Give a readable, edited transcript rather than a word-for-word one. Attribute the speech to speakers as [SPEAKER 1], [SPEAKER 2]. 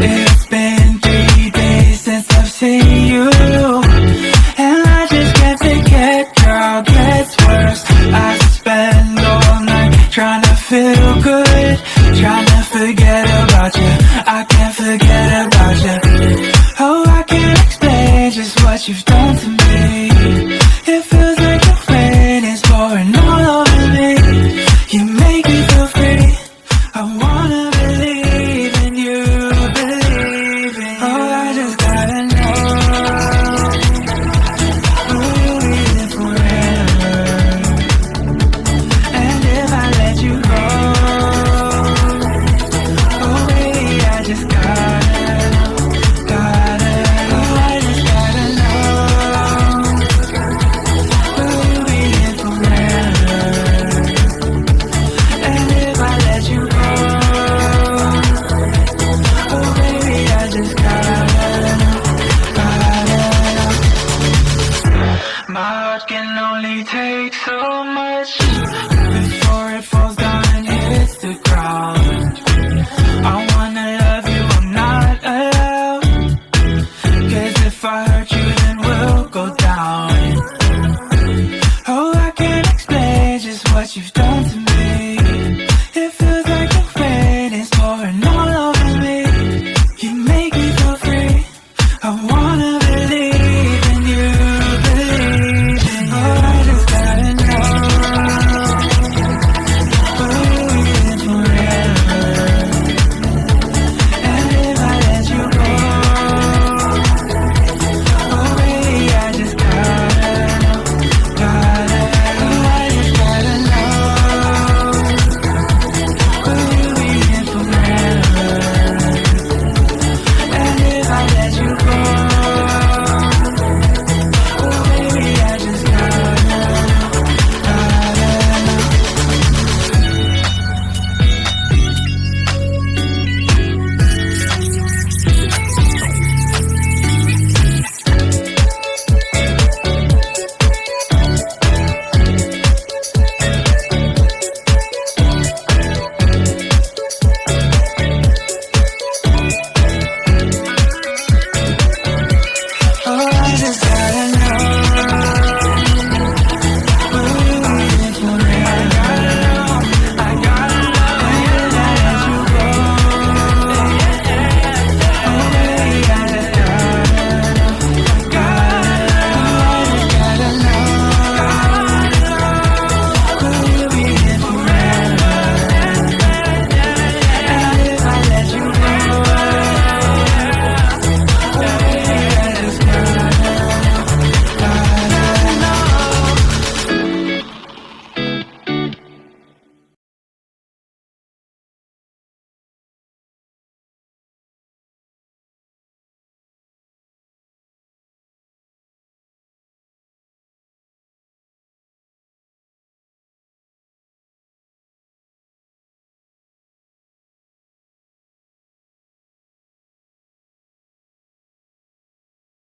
[SPEAKER 1] It's been 3 days since I've seen you, and I just can't forget, girl, gets worse. I spend all night trying to feel good, trying to forget about you. I can't forget about you. Oh, I can't explain just what you've done to me. It feels like the rain is pouring all over me. You make me feel free. I wanna believe in you, believe in you. Oh, I just gotta know, will you be there forever? And if I let you go, oh baby, I just gotta know, oh I just gotta know, will you be there forever? And if I let you go, oh baby, I just gotta know. My heart can only take so much before it falls